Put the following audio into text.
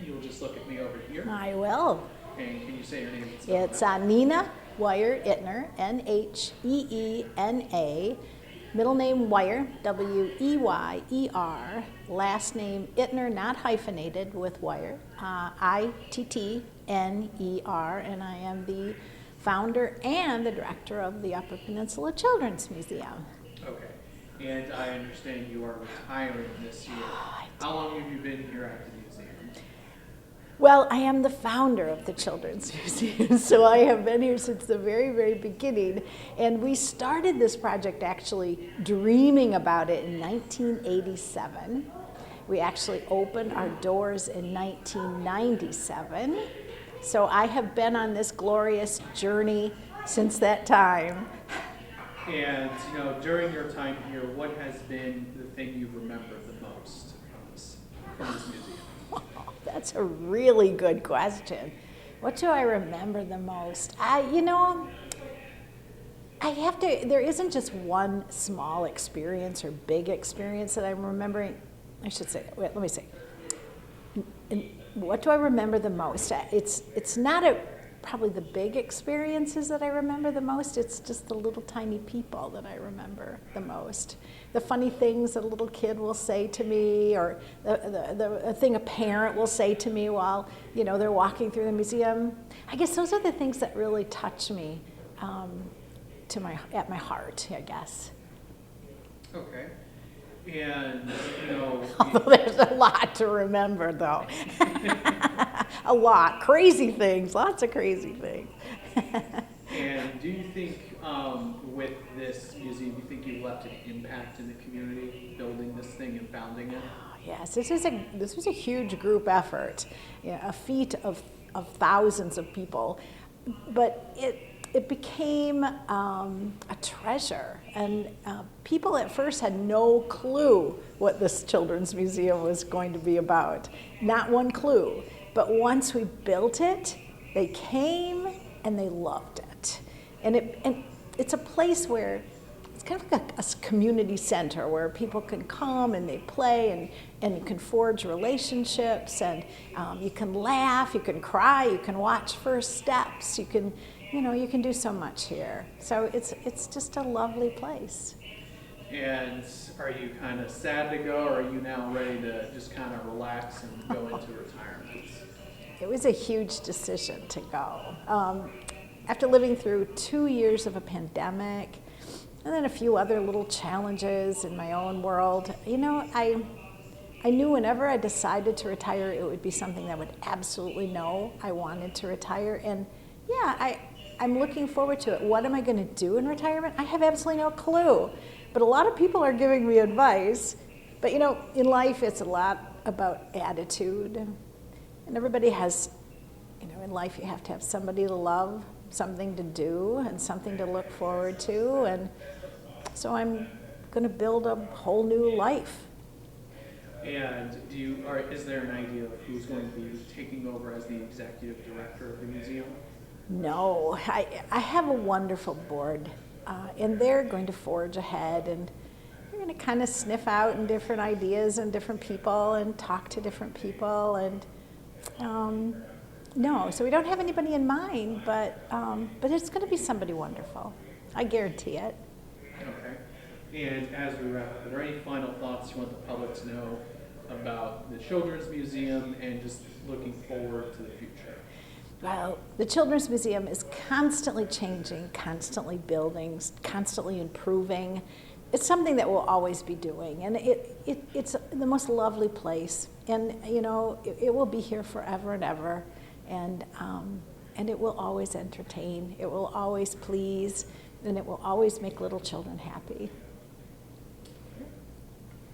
you'll just look at me over here. I will. And can you say your name? It's Nheena, Weyer, Ittner, Nheena. Middle name Weyer, Weyer. Last name Ittner, not hyphenated with Weyer, Ittner, and I am the founder and the director of the Upper Peninsula Children's Museum. Okay. And I understand you are retiring this year. How long have you been here at the museum? Well, I am the founder of the Children's Museum, so I have been here since the very, very beginning. And we started this project actually dreaming about it in 1987. We actually opened our doors in 1997. So I have been on this glorious journey since that time. And, during your time here, what has been the thing you remember the most from this museum? That's a really good question. What do I remember the most? There isn't just one small experience or big experience that I'm remembering. I should say, let me say. What do I remember the most? It's not probably the big experiences that I remember the most. It's just the little tiny people that I remember the most. The funny things that a little kid will say to me, or the thing a parent will say to me while they're walking through the museum. I guess those are the things that really touch me at my heart, I guess. Okay. And although there's a lot to remember, though. A lot. Crazy things. Lots of crazy things. And do you think with this museum, do you think you left an impact in the community building this thing and founding it? Yes, this was a huge group effort, a feat of thousands of people, but it became a treasure, and people at first had no clue what this children's museum was going to be about, not one clue. But once we built it, they came and they loved it, and it's a place where it's kind of like a community center where people can come and they play and you can forge relationships, and you can laugh, you can cry, you can watch first steps, you can do so much here. So it's just a lovely place. And are you kind of sad to go, or are you now ready to just kind of relax and go into retirement? It was a huge decision to go. After living through 2 years of a pandemic, and then a few other little challenges in my own world, I knew whenever I decided to retire, it would be something that I would absolutely know I wanted to retire. And yeah, I'm looking forward to it. What am I going to do in retirement? I have absolutely no clue. But a lot of people are giving me advice. But in life, it's a lot about attitude. And everybody has, in life you have to have somebody to love, something to do, and something to look forward to. And so I'm going to build a whole new life. And is there an idea of who's going to be taking over as the executive director of the museum? No, I have a wonderful board, and they're going to forge ahead, and they're going to kind of sniff out and different ideas and different people and talk to different people. And no, so we don't have anybody in mind, but it's going to be somebody wonderful. I guarantee it. Okay. And as we wrap up, are there any final thoughts you want the public to know about the Children's Museum and just looking forward to the future? Well, the Children's Museum is constantly changing, constantly building, constantly improving. It's something that we'll always be doing, and it's the most lovely place. And it will be here forever and ever, and it will always entertain. It will always please, and it will always make little children happy.